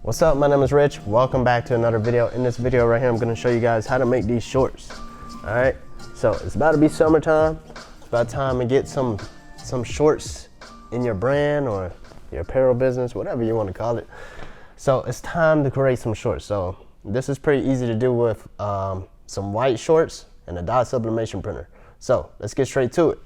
What's up, my name is Rich. Welcome back to another video. In this video right here, I'm gonna show you guys how to make these shorts. All right, so it's about to be summertime. It's about time to get some shorts in your brand or your apparel business, whatever you want to call it. So it's time to create some shorts. So this is pretty easy to do with some white shorts and a dye sublimation printer. So let's get straight to it.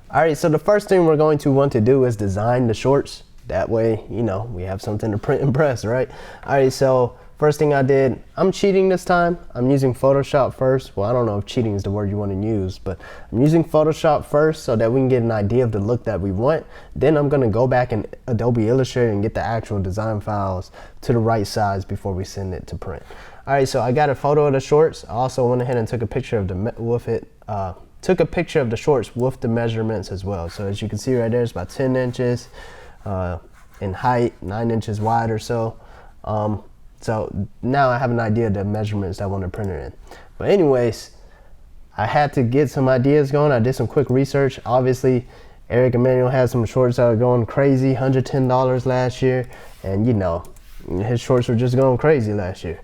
All right, so the first thing we're going to want to do is design the shorts. That way, you know, we have something to print and press, right? All right, so first thing I did, I'm cheating this time. I'm using Photoshop first. Well, I don't know if cheating is the word you want to use, but I'm using Photoshop first so that we can get an idea of the look that we want. Then I'm gonna go back in Adobe Illustrator and get the actual design files to the right size before we send it to print. All right, so I got a photo of the shorts. I also went ahead and took a picture of the shorts with the measurements as well. So as you can see right there, it's about 10 inches. In height, 9 inches wide or so. So now I have an idea of the measurements I want to print it in. But anyways, I had to get some ideas going. I did some quick research. Obviously, Eric Emanuel had some shorts that were going crazy, $110 last year. And you know, his shorts were just going crazy last year.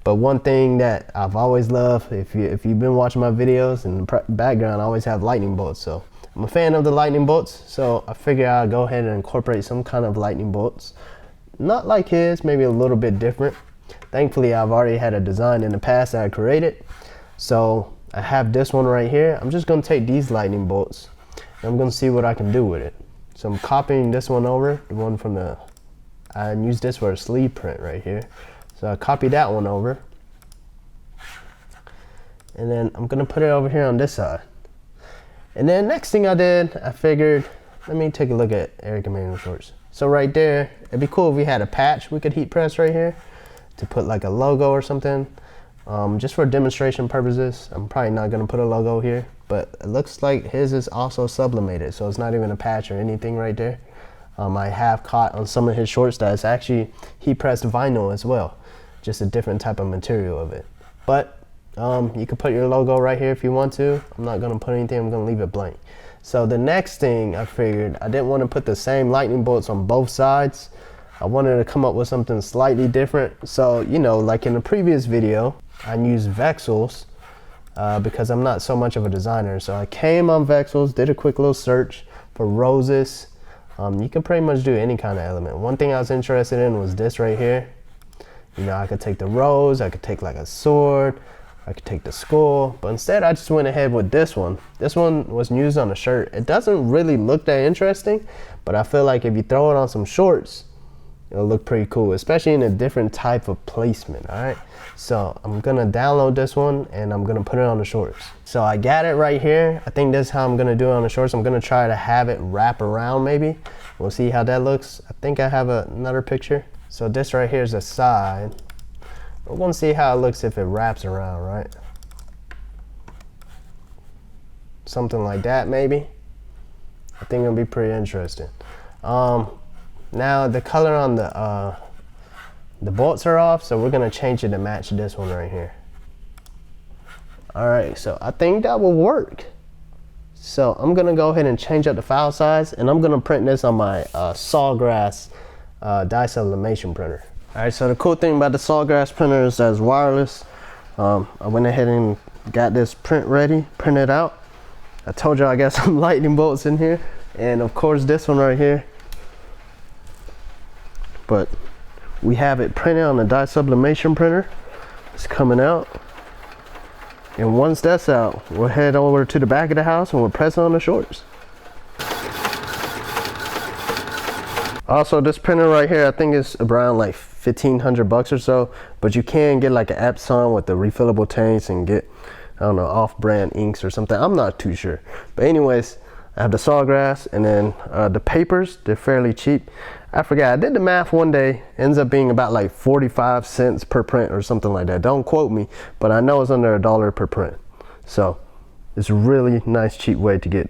But one thing that I've always loved, if you've been watching my videos, in the background I always have lightning bolts. So I'm a fan of the lightning bolts, so I figured I'd go ahead and incorporate some kind of lightning bolts. Not like his, maybe a little bit different. Thankfully, I've already had a design in the past that I created. So I have this one right here. I'm just gonna take these lightning bolts and I'm gonna see what I can do with it. So I'm copying this one over, the one from I used this for a sleeve print right here. So I copied that one over. And then I'm gonna put it over here on this side. And then next thing I did, I figured, let me take a look at Eric Emanuel shorts. So right there, it'd be cool if we had a patch we could heat press right here to put like a logo or something. Just for demonstration purposes, I'm probably not gonna put a logo here, but it looks like his is also sublimated, so it's not even a patch or anything right there. I have caught on some of his shorts that it's actually heat pressed vinyl as well, just a different type of material of it. But you can put your logo right here if you want to. I'm not gonna put anything, I'm gonna leave it blank. So the next thing I figured, I didn't want to put the same lightning bolts on both sides. I wanted to come up with something slightly different. So, you know, like in the previous video, I used Vexels because I'm not so much of a designer. So I came on Vexels, did a quick little search for roses. You can pretty much do any kind of element. One thing I was interested in was this right here. You know, I could take the rose, I could take like a sword, I could take the skull, but instead I just went ahead with this one. This one was used on a shirt. It doesn't really look that interesting, but I feel like if you throw it on some shorts, it'll look pretty cool, especially in a different type of placement, all right? So I'm gonna download this one and I'm gonna put it on the shorts. So I got it right here. I think this is how I'm gonna do it on the shorts. I'm gonna try to have it wrap around maybe. We'll see how that looks. I think I have another picture. So this right here is the side. We're gonna see how it looks if it wraps around, right? Something like that, maybe. I think it'll be pretty interesting. Now the color on the bolts are off, so we're gonna change it to match this one right here. All right, so I think that will work. So I'm gonna go ahead and change up the file size, and I'm gonna print this on my Sawgrass dye sublimation printer. All right, so the cool thing about the Sawgrass printer is that it's wireless. I went ahead and got this printed out. I told you I got some lightning bolts in here, and of course this one right here. But we have it printed on the dye sublimation printer. It's coming out. And once that's out, we'll head over to the back of the house and we'll press on the shorts. Also, this printer right here, I think it's around like 1,500 bucks or so, but you can get like an Epson with the refillable tanks and get, I don't know, off-brand inks or something. I'm not too sure. But anyways, I have the Sawgrass, and then the papers, they're fairly cheap. I forgot, I did the math one day, ends up being about like 45 cents per print or something like that. Don't quote me, but I know it's under $1 per print. So it's a really nice, cheap way to get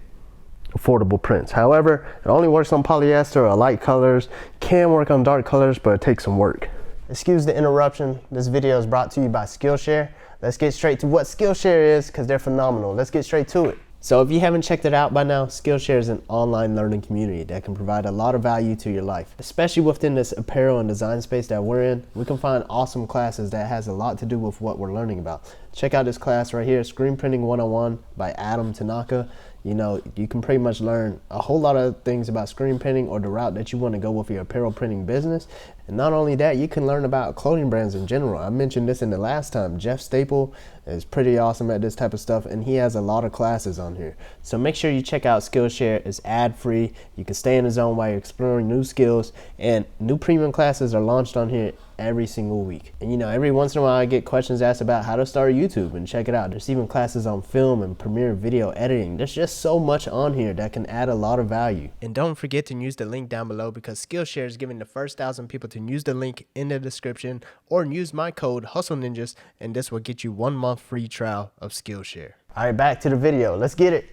affordable prints. However, it only works on polyester or light colors, can work on dark colors, but it takes some work. Excuse the interruption. This video is brought to you by Skillshare. Let's get straight to what Skillshare is, because they're phenomenal. Let's get straight to it. So if you haven't checked it out by now, Skillshare is an online learning community that can provide a lot of value to your life. Especially within this apparel and design space that we're in, we can find awesome classes that has a lot to do with what we're learning about. Check out this class right here, Screen Printing 101 by Adam Tanaka. You know, you can pretty much learn a whole lot of things about screen printing or the route that you want to go with your apparel printing business. And not only that, you can learn about clothing brands in general. I mentioned this in the last time. Jeff Staple is pretty awesome at this type of stuff, and he has a lot of classes on here. So make sure you check out Skillshare. It's ad-free. You can stay in the zone while you're exploring new skills, and new premium classes are launched on here every single week. And you know, every once in a while I get questions asked about how to start YouTube, and check it out. There's even classes on film and Premiere video editing. There's just so much on here that can add a lot of value. And don't forget to use the link down below, because Skillshare is giving the first 1,000 people to use the link in the description or use my code HustleNinjas, and this will get you 1 month free trial of Skillshare. All right, back to the video. Let's get it.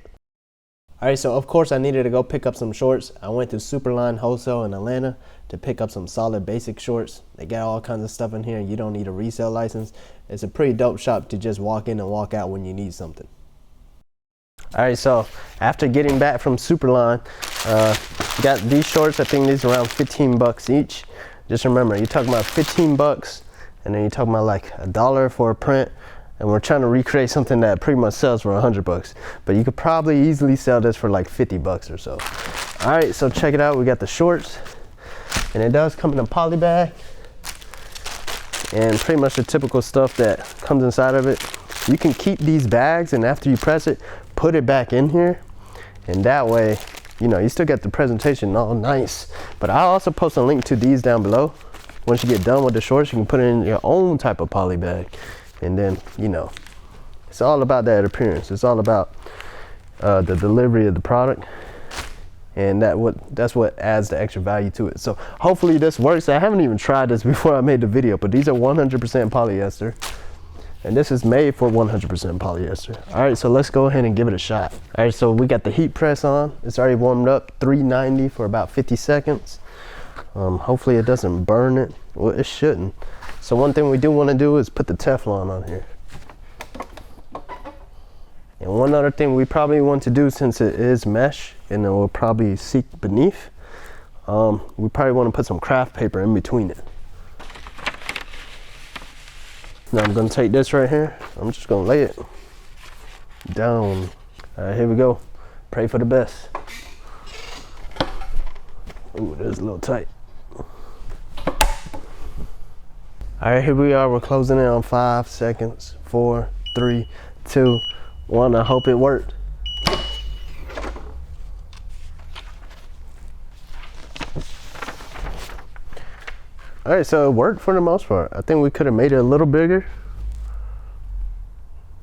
All right, so of course I needed to go pick up some shorts. I went to Superline Wholesale in Atlanta to pick up some solid basic shorts. They got all kinds of stuff in here. You don't need a resale license. It's a pretty dope shop to just walk in and walk out when you need something. All right, so after getting back from Superline, got these shorts. I think these are around 15 bucks each. Just remember, you're talking about 15 bucks, and then you're talking about like $1 for a print. And we're trying to recreate something that pretty much sells for 100 bucks. But you could probably easily sell this for like 50 bucks or so. All right, so check it out. We got the shorts, and it does come in a poly bag, and pretty much the typical stuff that comes inside of it. You can keep these bags, and after you press it, put it back in here. And that way, you know, you still get the presentation all nice. But I'll also post a link to these down below. Once you get done with the shorts, you can put it in your own type of poly bag. And then, you know, it's all about that appearance. It's all about the delivery of the product, and that's what adds the extra value to it. So hopefully this works. I haven't even tried this before I made the video, but these are 100% polyester, and this is made for 100% polyester. All right, so let's go ahead and give it a shot. All right, so we got the heat press on. It's already warmed up, 390 for about 50 seconds. Hopefully it doesn't burn it. Well, it shouldn't. So one thing we do want to do is put the Teflon on here. And one other thing we probably want to do, since it is mesh and it will probably seep beneath, we probably want to put some craft paper in between it. Now I'm going to take this right here. I'm just going to lay it down. All right, here we go. Pray for the best. Ooh, that's a little tight. All right, here we are. We're closing in on 5 seconds. 4, 3, 2, 1. I hope it worked. All right, so it worked for the most part. I think we could have made it a little bigger.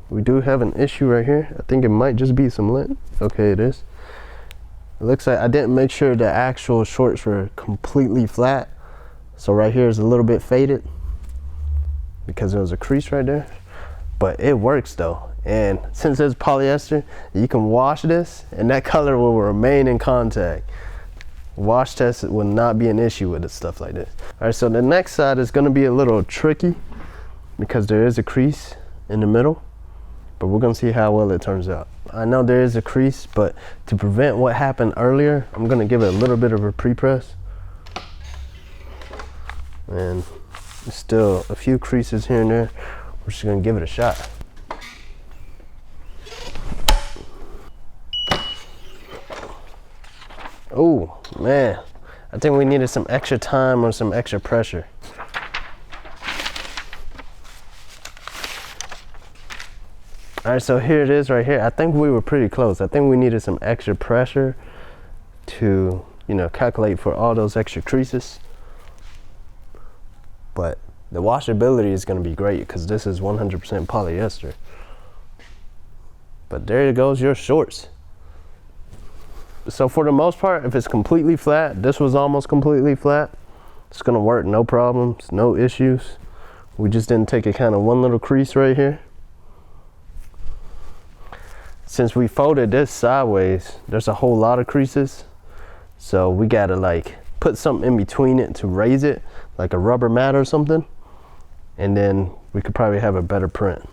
We do have an issue right here. I think it might just be some lint. Okay, it is. It looks like I didn't make sure the actual shorts were completely flat. So right here is a little bit faded, because there was a crease right there. But it works though, and since it's polyester, you can wash this and that color will remain in contact. Wash test will not be an issue with stuff like this. All right, so the next side is going to be a little tricky because there is a crease in the middle, but we're going to see how well it turns out. I know there is a crease, but to prevent what happened earlier, I'm going to give it a little bit of a pre-press. And still a few creases here and there. We're just gonna give it a shot. Oh man, I think we needed some extra time or some extra pressure. All right, so here it is right here. I think we were pretty close. I think we needed some extra pressure to, you know, calculate for all those extra creases. But the washability is going to be great because this is 100% polyester. But there goes your shorts. So for the most part, if it's completely flat, this was almost completely flat, it's going to work, no problems, no issues. We just didn't take a kind of one little crease right here. Since we folded this sideways, there's a whole lot of creases. So we got to like put something in between it to raise it, like a rubber mat or something. And then we could probably have a better print.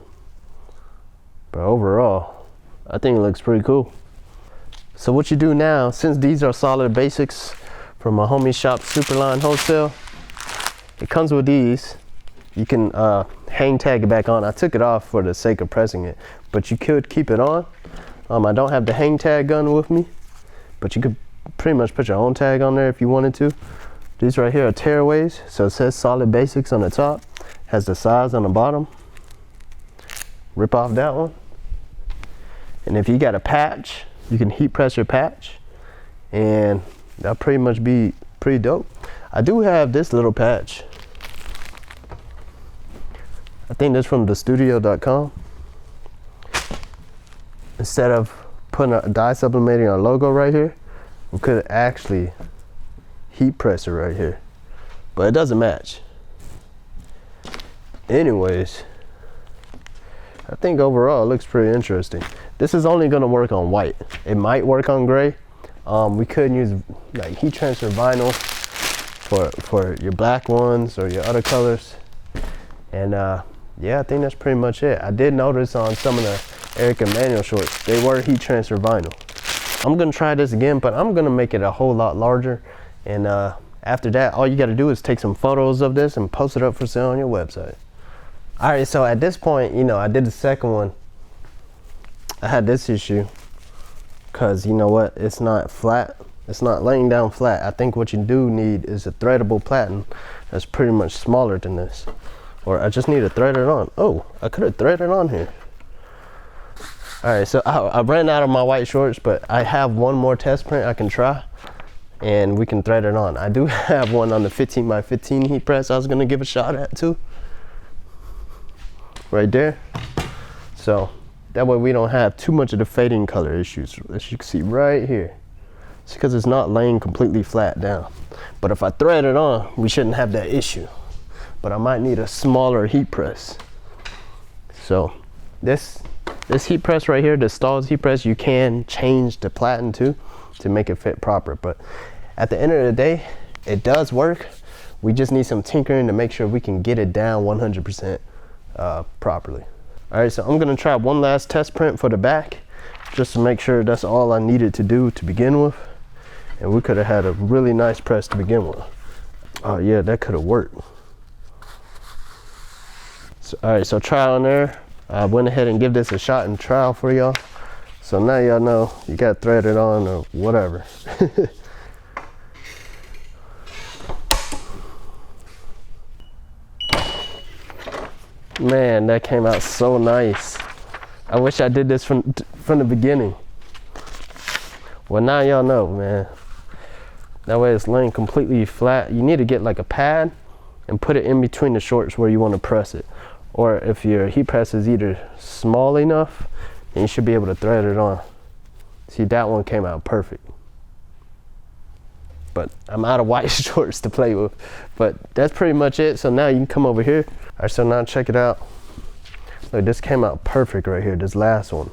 But overall, I think it looks pretty cool. So what you do now, since these are solid basics from my homie shop Superline Wholesale, it comes with these. You can hang tag it back on. I took it off for the sake of pressing it, but you could keep it on. I don't have the hang tag gun with me, but you could pretty much put your own tag on there if you wanted to. These right here are tearaways, so it says solid basics on the top, has the size on the bottom. Rip off that one, and if you got a patch, you can heat press your patch, and that'll pretty much be pretty dope. I do have this little patch. I think this from thestudio.com. Instead of putting a dye sublimating our logo right here, we could actually heat press it right here, but it doesn't match. Anyways, I think overall it looks pretty interesting. This is only gonna work on white. It might work on gray. We could use like heat transfer vinyl for your black ones or your other colors. And yeah, I think that's pretty much it. I did notice on some of the Eric Emanuel shorts, they were heat transfer vinyl. I'm gonna try this again, but I'm gonna make it a whole lot larger. And after that, all you gotta do is take some photos of this and post it up for sale on your website. All right, so at this point, you know, I did the second one. I had this issue because you know what, it's not flat. It's not laying down flat. I think what you do need is a threadable platen that's pretty much smaller than this. Or I just need to thread it on. Oh, I could have threaded on here. All right, so I ran out of my white shorts, but I have one more test print I can try and we can thread it on. I do have one on the 15x15 heat press I was gonna give a shot at too. Right there. So that way we don't have too much of the fading color issues, as you can see right here. It's because it's not laying completely flat down. But if I thread it on, we shouldn't have that issue. But I might need a smaller heat press. So this heat press right here, the Stahls heat press, you can change the platen to make it fit proper. But at the end of the day, it does work. We just need some tinkering to make sure we can get it down 100% properly. All right, so I'm gonna try one last test print for the back, just to make sure that's all I needed to do to begin with. And we could have had a really nice press to begin with. Oh yeah, that could have worked. So, all right, so trial and error. I went ahead and give this a shot and trial for y'all. So now y'all know you got to thread it on or whatever. Man, that came out so nice. I wish I did this from the beginning. Well, now y'all know, man. That way it's laying completely flat. You need to get like a pad and put it in between the shorts where you want to press it. Or if your heat press is either small enough, then you should be able to thread it on. See, that one came out perfect. But I'm out of white shorts to play with. But that's pretty much it. So now you can come over here. All right, so now check it out. Look, this came out perfect right here, this last one.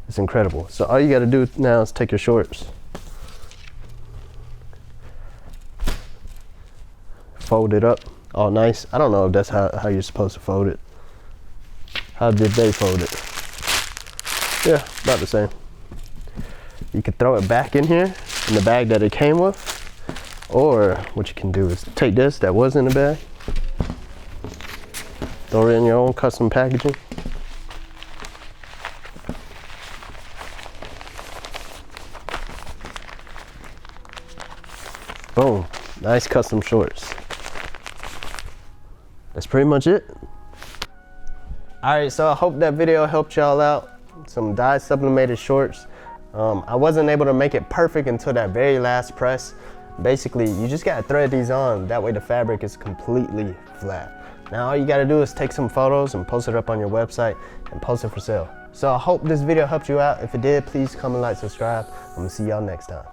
It's incredible. So all you gotta do now is take your shorts, fold it up all nice. I don't know if that's how you're supposed to fold it. How did they fold it? Yeah, about the same. You can throw it back in here in the bag that it came with, or what you can do is take this that was in the bag, throw it in your own custom packaging. Boom, nice custom shorts. That's pretty much it. All right, so I hope that video helped y'all out. Some dye sublimated shorts. I wasn't able to make it perfect until that very last press. Basically, you just gotta thread these on. That way the fabric is completely flat. Now all you gotta do is take some photos and post it up on your website and post it for sale. So I hope this video helped you out. If it did, please comment, like, subscribe. I'm gonna see y'all next time.